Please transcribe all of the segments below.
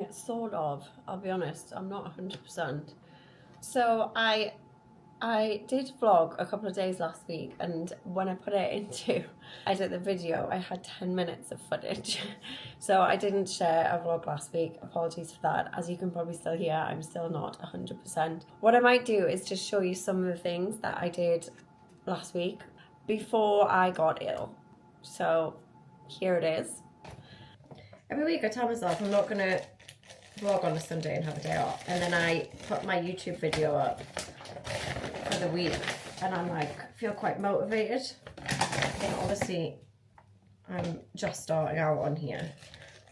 doing sort of, I'll be honest, I'm not 100%. So I did vlog a couple of days last week, and when I put it into edit the video, I had 10 minutes of footage. So I didn't share a vlog last week. Apologies for that. As you can probably still hear, I'm still not 100%. What I might do is just show you some of the things that I did last week before I got ill. So here it is. Every week I tell myself I'm not gonna vlog on a Sunday and have a day off, and then I put my YouTube video up for the week and I'm like, feel quite motivated. And obviously I'm just starting out on here,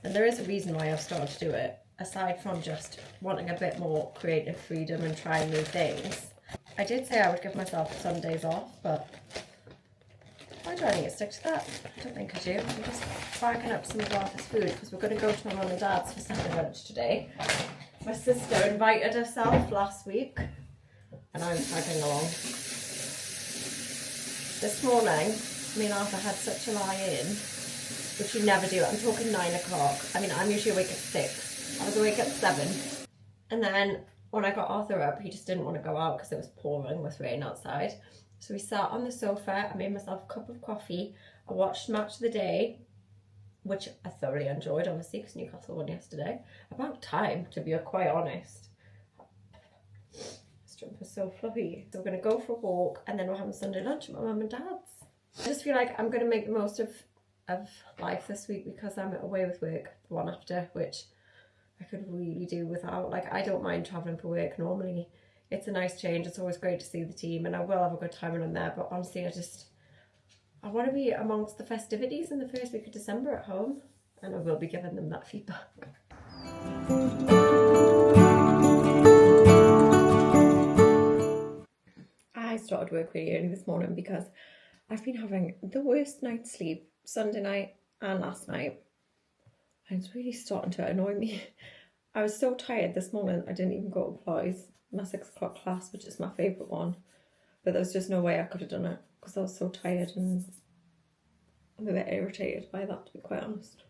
and there is a reason why I've started to do it, aside from just wanting a bit more creative freedom and trying new things. I did say I would give myself some days off, but why do I need to stick to that? I don't think I do. I'm just barking up some of Arthur's food because we're going to go to my mum and dad's for Sunday lunch today. My sister invited herself last week and I'm tagging along. This morning, me and Arthur had such a lie-in, which you never do. I'm talking 9 o'clock. I mean, I'm usually awake at 6. I was awake at 7. And then when I got Arthur up, he just didn't want to go out because it was pouring with rain outside. So we sat on the sofa, I made myself a cup of coffee, I watched Match of the Day, which I thoroughly enjoyed, honestly, because Newcastle won yesterday. About time, to be quite honest. This jumper's so fluffy. So we're going to go for a walk, and then we're having Sunday lunch at my mum and dad's. I just feel like I'm going to make the most of life this week because I'm away with work the one after, which I could really do without. Like, I don't mind travelling for work normally. It's a nice change. It's always great to see the team, and I will have a good time when I'm there. But honestly, I want to be amongst the festivities in the first week of December at home, and I will be giving them that feedback. I started work really early this morning because I've been having the worst night's sleep Sunday night and last night, and it's really starting to annoy me. I was so tired this morning, I didn't even go to Ploys, my 6 o'clock class, which is my favourite one, but there was just no way I could have done it because I was so tired, and I'm a bit irritated by that, to be quite honest.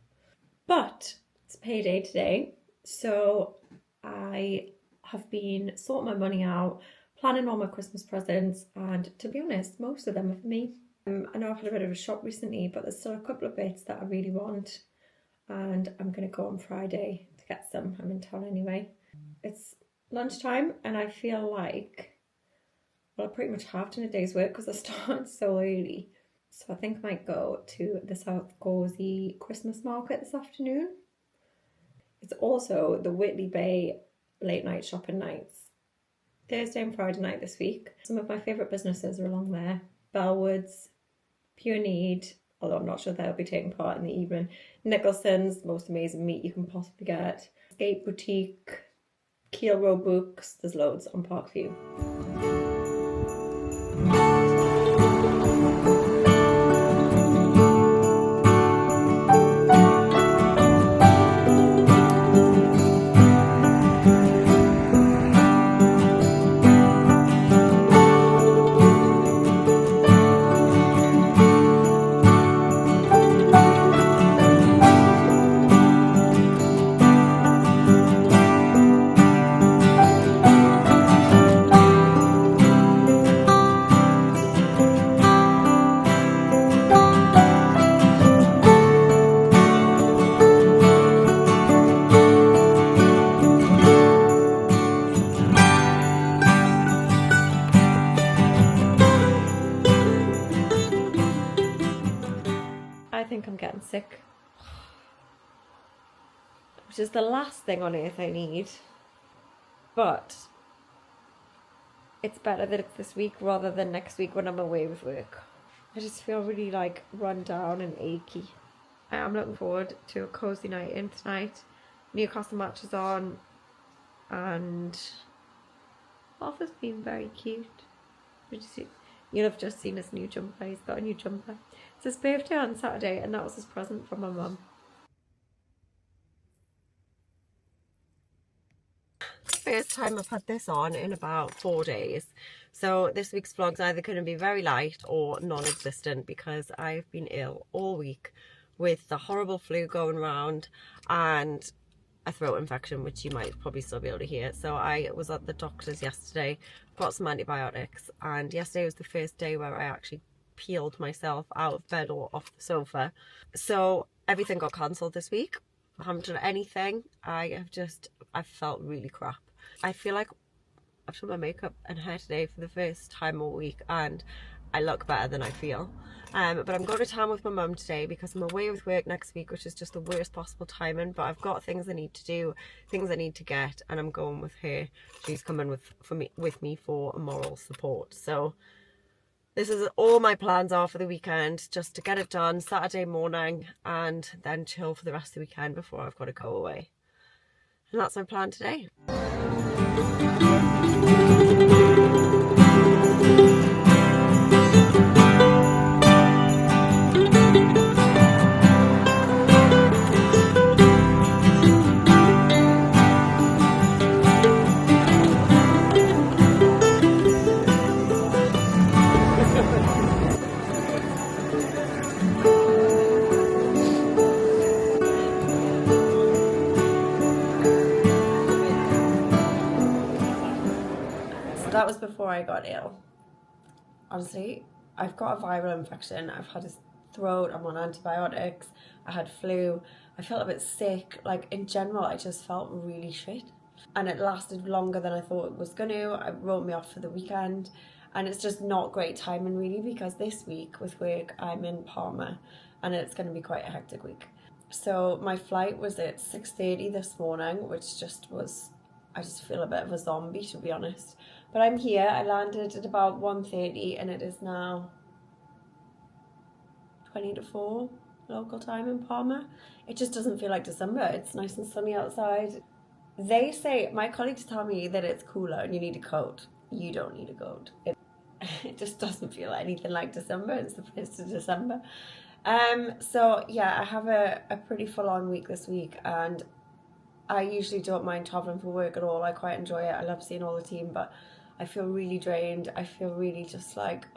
But it's payday today, so I have been sorting my money out, planning all my Christmas presents, and to be honest, most of them are for me. I know I've had a bit of a shop recently, but there's still a couple of bits that I really want, and I'm going to go on Friday to get some. I'm in town anyway. It's lunchtime and I feel like, well, I pretty much have done a day's work because I started so early. So I think I might go to the South Causey Christmas market this afternoon. It's also the Whitley Bay late night shopping nights, Thursday and Friday night this week. Some of my favourite businesses are along there. Bellwoods, Pure Need, although I'm not sure they'll be taking part in the evening. Nicholson's, most amazing meat you can possibly get. Skate Boutique, Keel Road Books, there's loads on Parkview. I think I'm getting sick, which is the last thing on earth I need, but it's better that it's this week rather than next week when I'm away with work. I just feel really like run down and achy. I am looking forward to a cozy night in tonight. Newcastle match is on, and Arthur's been very cute. You'll have just seen his new jumper. He's got a new jumper. It's his birthday on Saturday, and that was his present from my mum. First time I've had this on in about 4 days. So this week's vlog's either going to be very light or non-existent because I've been ill all week with the horrible flu going around, and a throat infection, which you might probably still be able to hear. So I was at the doctor's yesterday, got some antibiotics, and yesterday was the first day where I actually peeled myself out of bed or off the sofa. So everything got cancelled this week. I haven't done anything. I've felt really crap. I feel like I've done my makeup and hair today for the first time all week, and I look better than I feel. But I'm going to town with my mum today because I'm away with work next week, which is just the worst possible timing. But I've got things I need to do, things I need to get, and I'm going with her. She's coming with me for moral support. So this is all my plans are for the weekend, just to get it done Saturday morning and then chill for the rest of the weekend before I've got to go away. And that's my plan today. That was before I got ill. Honestly, I've got a viral infection. I've had a throat, I'm on antibiotics, I had flu, I felt a bit sick. Like, in general, I just felt really shit. And it lasted longer than I thought it was going to. It wrote me off for the weekend. And it's just not great timing, really, because this week with work, I'm in Palma, and it's going to be quite a hectic week. So my flight was at 6:30 this morning, which just was, I just feel a bit of a zombie, to be honest. But I'm here. I landed at about 1:30, and it is now 20 to 4 local time in Palma. It just doesn't feel like December. It's nice and sunny outside. They say, my colleagues tell me that it's cooler and you need a coat. You don't need a coat. It just doesn't feel anything like December. It's the 1st of December. So yeah, I have a pretty full-on week this week, and I usually don't mind traveling for work at all. I quite enjoy it. I love seeing all the team, but I feel really drained. I feel really just like,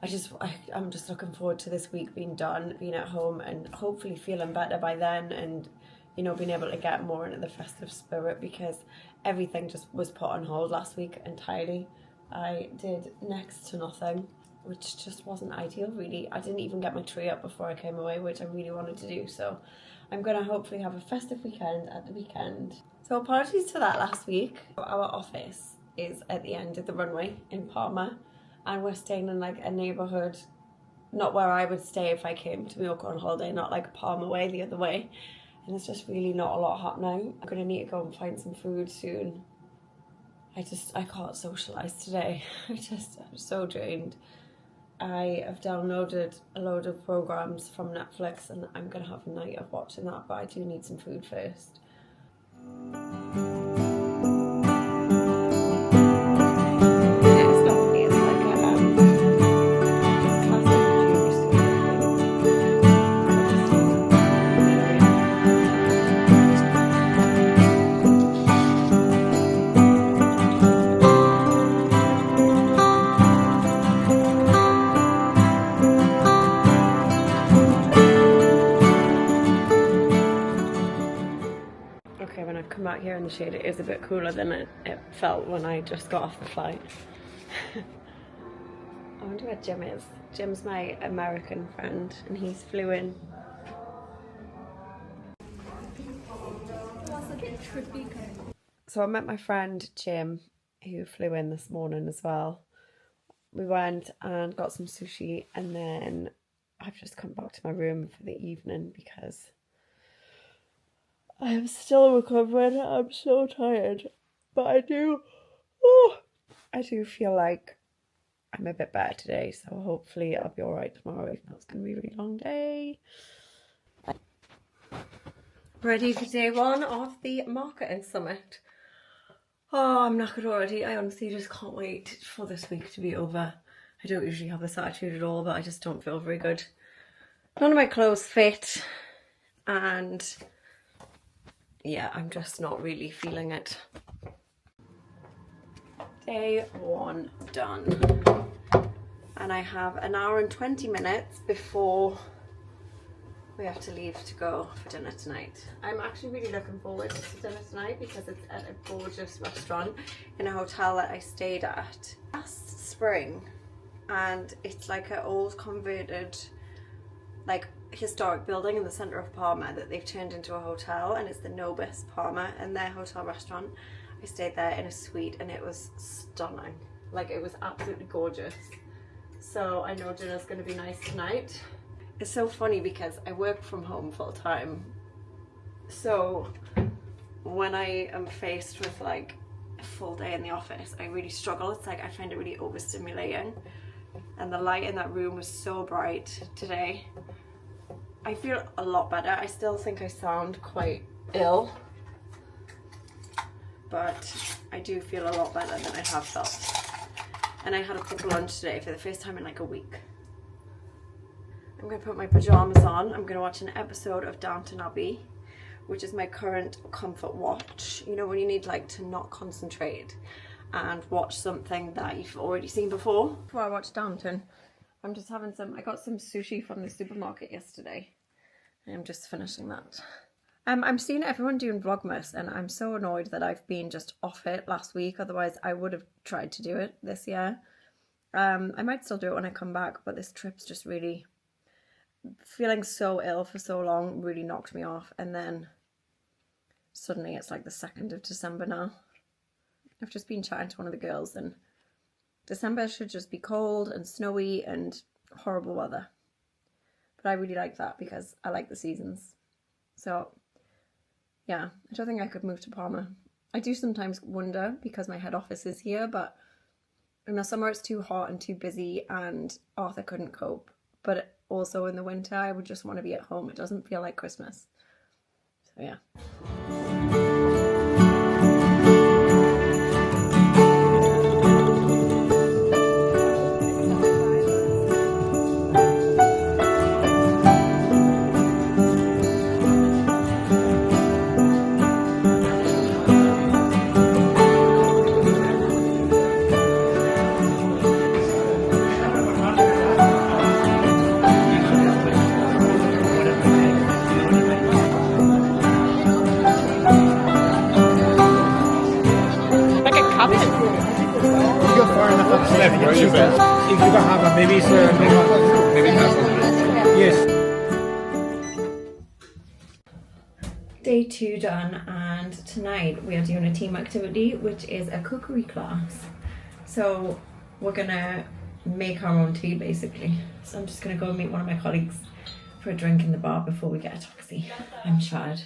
I'm just looking forward to this week being done, being at home, and hopefully feeling better by then, and, you know, being able to get more into the festive spirit, because everything just was put on hold last week entirely. I did next to nothing, which just wasn't ideal, really. I didn't even get my tree up before I came away, which I really wanted to do. So I'm going to hopefully have a festive weekend at the weekend. So apologies for that last week. Our office is at the end of the runway in Palma, and we're staying in like a neighbourhood, not where I would stay if I came to Mallorca on holiday, not like Palma way, the other way. And there's just really not a lot happening. I'm going to need to go and find some food soon. I can't socialise today. I'm so drained. I have downloaded a load of programmes from Netflix, and I'm going to have a night of watching that, but I do need some food first. Okay, when I've come out here in the shade, it is a bit cooler than it felt when I just got off the flight. I wonder where Jim is. Jim's my American friend, and he's flew in. That's a bit trippy. So I met my friend Jim, who flew in this morning as well. We went and got some sushi, and then I've just come back to my room for the evening because I am still recovering. I'm so tired, but I do feel like I'm a bit better today, so hopefully I'll be alright tomorrow, even though it's going to be a really long day. Ready for day one of the marketing summit. Oh, I'm knackered already. I honestly just can't wait for this week to be over. I don't usually have this attitude at all, but I just don't feel very good. None of my clothes fit, and yeah, I'm just not really feeling it. Day one done. And I have an hour and 20 minutes before we have to leave to go for dinner tonight. I'm actually really looking forward to dinner tonight because it's at a gorgeous restaurant in a hotel that I stayed at last spring, and it's like an old converted like historic building in the centre of Palma that they've turned into a hotel, and it's the Nobis Palma and their hotel restaurant. I stayed there in a suite and it was stunning. Like, it was absolutely gorgeous. So I know dinner's going to be nice tonight. It's so funny because I work from home full time. So when I am faced with like a full day in the office, I really struggle. It's like I find it really overstimulating. And the light in that room was so bright today. I feel a lot better. I still think I sound quite ill, but I do feel a lot better than I have felt. And I had a proper lunch today for the first time in like a week. I'm going to put my pyjamas on. I'm going to watch an episode of Downton Abbey, which is my current comfort watch. You know, when you need like to not concentrate and watch something that you've already seen before. Before I watch Downton, I'm just having I got some sushi from the supermarket yesterday. I'm just finishing that. I'm seeing everyone doing Vlogmas, and I'm so annoyed that I've been just off it last week. Otherwise, I would have tried to do it this year. I might still do it when I come back, but this trip's just really... feeling so ill for so long really knocked me off, and then suddenly it's like the 2nd of December now. I've just been chatting to one of the girls, and December should just be cold and snowy and horrible weather. But I really like that because I like the seasons. So yeah, I don't think I could move to Palma. I do sometimes wonder because my head office is here, but in the summer it's too hot and too busy and Arthur couldn't cope. But also in the winter I would just want to be at home. It doesn't feel like Christmas. So yeah. Day 2 done, and tonight we are doing a team activity, which is a cookery class. So we're gonna make our own tea basically. So I'm just gonna go and meet one of my colleagues for a drink in the bar before we get a taxi. I'm tired.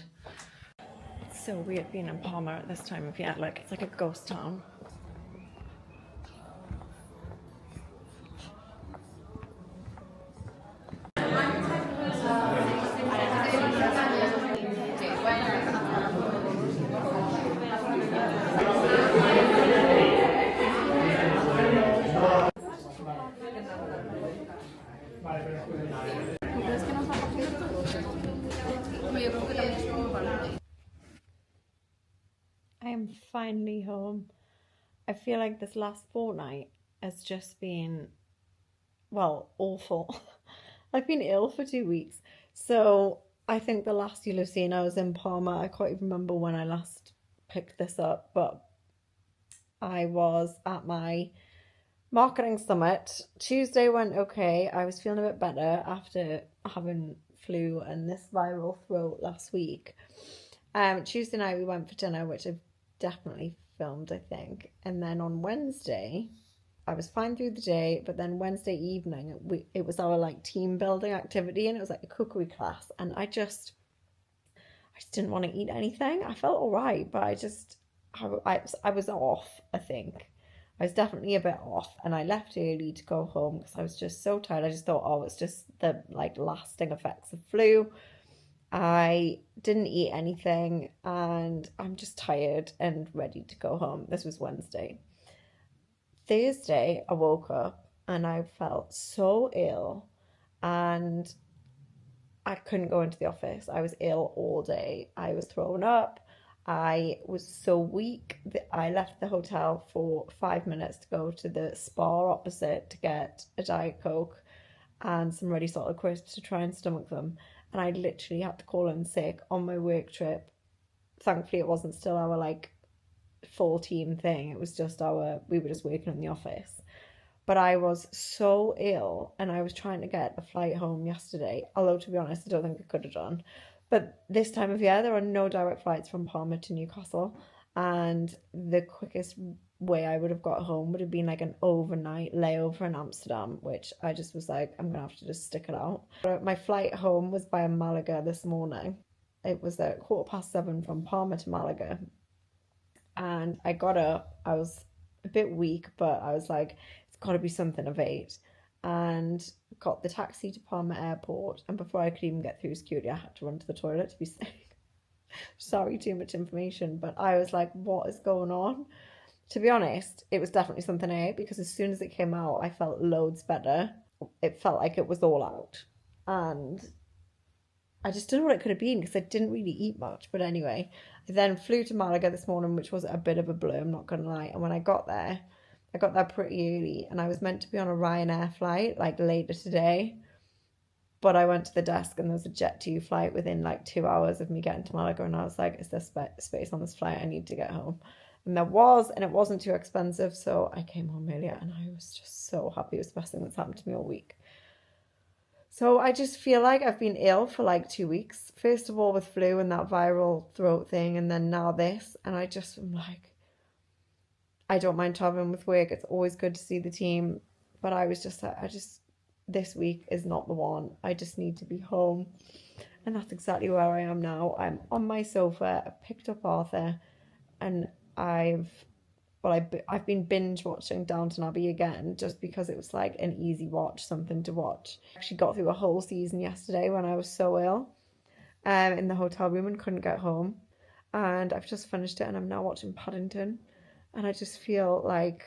It's so weird being in Palma at this time of year. Like, it's like a ghost town. I am finally home. I feel like this last fortnight has just been, well, awful. I've been ill for 2 weeks. So I think the last you'll have seen I was in Palma. I can't even remember when I last picked this up, but I was at my marketing summit. Tuesday went okay. I was feeling a bit better after having flu and this viral throat last week. Tuesday night we went for dinner, which I've definitely filmed, I think. And then on Wednesday, I was fine through the day, but then Wednesday evening, it was our like team building activity, and it was like a cookery class, and I just didn't want to eat anything. I felt all right, but I was off, I think. I was definitely a bit off, and I left early to go home because I was just so tired. I just thought, oh, it's just the like lasting effects of flu. I didn't eat anything, and I'm just tired and ready to go home. This was Wednesday. Thursday, I woke up and I felt so ill, and I couldn't go into the office. I was ill all day. I was thrown up. I was so weak that I left the hotel for 5 minutes to go to the spa opposite to get a Diet Coke. and some ready salted crisps to try and stomach them. And I literally had to call in sick on my work trip. Thankfully, it wasn't still our like full team thing. It was just we were just working in the office. But I was so ill, and I was trying to get a flight home yesterday. Although, to be honest, I don't think I could have done. But this time of year, there are no direct flights from Palma to Newcastle. And the quickest way I would have got home would have been like an overnight layover in Amsterdam, which I just was like, I'm going to have to just stick it out. My flight home was via Malaga this morning. It was at 7:15 from Palma to Malaga. And I got up. I was a bit weak, but I was like, it's got to be something of 8. And got the taxi to Palma Airport. And before I could even get through security, I had to run to the toilet to be safe. Sorry, too much information. But I was like, what is going on? To be honest, it was definitely something I ate, because as soon as it came out, I felt loads better. It felt like it was all out. And I just don't know what it could have been, because I didn't really eat much. But anyway, I then flew to Malaga this morning, which was a bit of a blur, I'm not going to lie. And when I got there pretty early, and I was meant to be on a Ryanair flight like later today. But I went to the desk and there was a Jet2 flight within like 2 hours of me getting to Malaga. And I was like, is there space on this flight? I need to get home. And there was, and it wasn't too expensive. So I came home earlier, and I was just so happy. It was the best thing that's happened to me all week. So I just feel like I've been ill for like 2 weeks. First of all with flu and that viral throat thing, and then now this. And I just am like, I don't mind traveling with work. It's always good to see the team. But I was just like, this week is not the one. I just need to be home. And that's exactly where I am now. I'm on my sofa. I picked up Arthur, and I've been binge watching Downton Abbey again, just because it was like an easy watch, something to watch. I actually got through a whole season yesterday when I was so ill, in the hotel room and couldn't get home. And I've just finished it, and I'm now watching Paddington. And I just feel like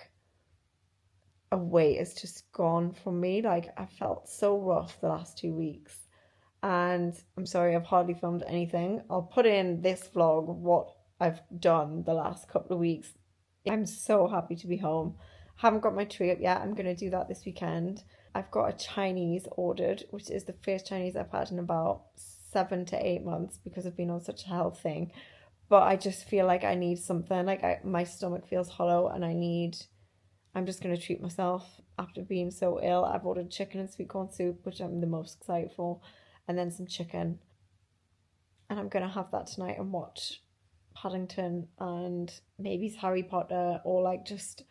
a weight has just gone from me. Like, I felt so rough the last 2 weeks. And I'm sorry, I've hardly filmed anything. I'll put in this vlog what I've done the last couple of weeks. I'm so happy to be home. Haven't got my tree up yet. I'm going to do that this weekend. I've got a Chinese ordered, which is the first Chinese I've had in about 7 to 8 months, because I've been on such a health thing. But I just feel like I need something. Like, my stomach feels hollow, and I'm just going to treat myself after being so ill. I've ordered chicken and sweet corn soup, which I'm the most excited for, and then some chicken. And I'm going to have that tonight and watch Paddington and maybe Harry Potter, or like just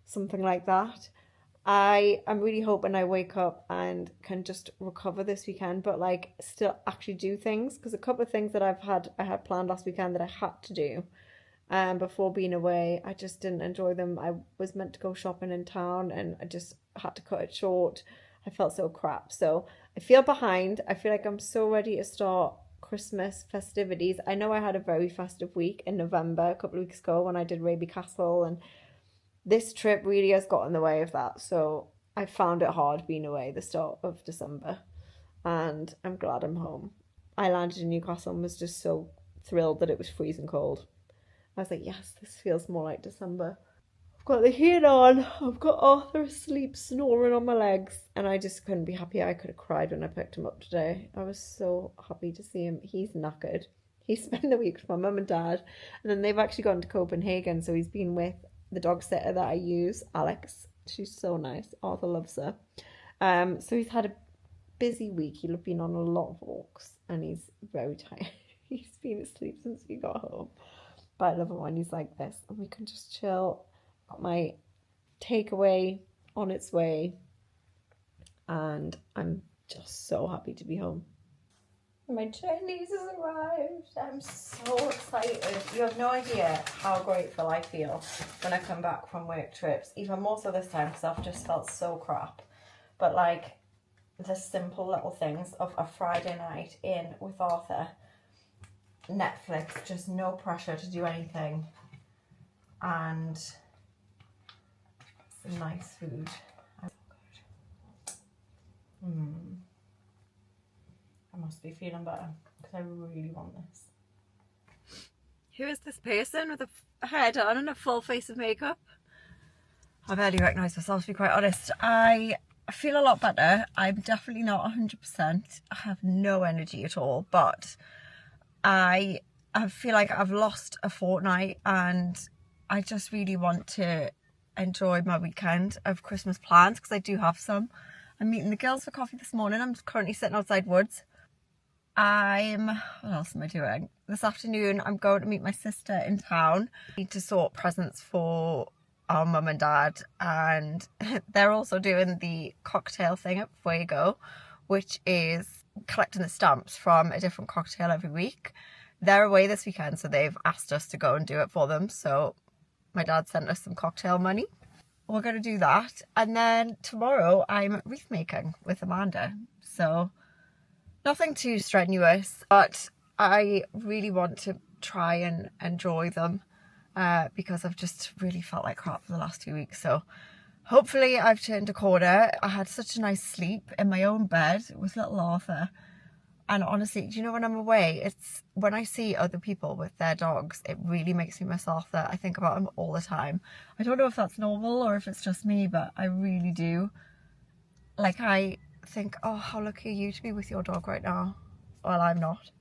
something like that. I'm really hoping I wake up and can just recover this weekend, but like still actually do things, because a couple of things that I had planned last weekend that I had to do before being away, I just didn't enjoy them. I was meant to go shopping in town, and I just had to cut it short. I felt so crap. So I feel behind. I feel like I'm so ready to start Christmas festivities. I know I had a very festive week in November a couple of weeks ago when I did Raby Castle, and this trip really has got in the way of that. So I found it hard being away the start of December, and I'm glad I'm home. I landed in Newcastle and was just so thrilled that it was freezing cold. I was like, yes, this feels more like December. I've got the heat on. I've got Arthur asleep, snoring on my legs. And I just couldn't be happier. I could have cried when I picked him up today. I was so happy to see him. He's knackered. He spent the week with my mum and dad. And then they've actually gone to Copenhagen. So he's been with the dog sitter that I use, Alex. She's so nice. Arthur loves her. So he's had a busy week. He's been on a lot of walks. And he's very tired. He's been asleep since we got home. But I love it when he's like this, and we can just chill. Got my takeaway on its way, and I'm just so happy to be home. My Chinese has arrived. I'm so excited. You have no idea how grateful I feel when I come back from work trips. Even more so this time, because I've just felt so crap. But like the simple little things of a Friday night in with Arthur, Netflix, just no pressure to do anything, and some nice food. I must be feeling better, because I really want this. Who is this person with a hair done and a full face of makeup? I barely recognise myself, to be quite honest. I I feel a lot better. I'm definitely not 100%. I have no energy at all, but I feel like I've lost a fortnight and I just really want to enjoy my weekend of Christmas plans because I do have some. I'm meeting the girls for coffee this morning. I'm currently sitting outside Woods. What else am I doing? This afternoon I'm going to meet my sister in town. I need to sort presents for our mum and dad, and they're also doing the cocktail thing at Fuego, which is collecting the stamps from a different cocktail every week. They're away this weekend, so they've asked us to go and do it for them. So my dad sent us some cocktail money. We're going to do that. And then tomorrow I'm wreath making with Amanda. So nothing too strenuous, but I really want to try and enjoy them because I've just really felt like crap for the last 2 weeks. So hopefully I've turned a corner. I had such a nice sleep in my own bed with little Arthur. And honestly, do you know, when I'm away, it's when I see other people with their dogs, it really makes me miss Arthur. I think about him all the time. I don't know if that's normal or if it's just me, but I really do. Like, I think, oh, how lucky are you to be with your dog right now? Well, I'm not.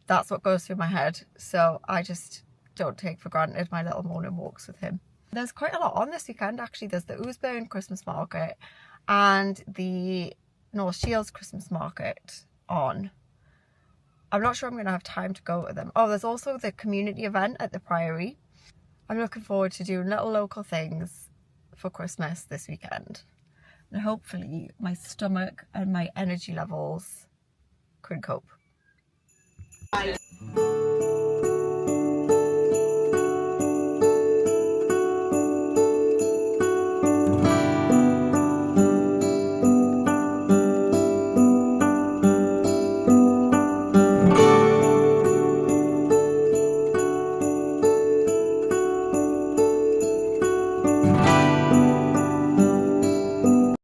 That's what goes through my head. So I just don't take for granted my little morning walks with him. There's quite a lot on this weekend, actually. There's the Oosburn Christmas Market and the North Shields Christmas Market on. I'm not sure I'm going to have time to go to them. Oh, there's also the community event at the Priory. I'm looking forward to doing little local things for Christmas this weekend. And hopefully my stomach and my energy levels can cope.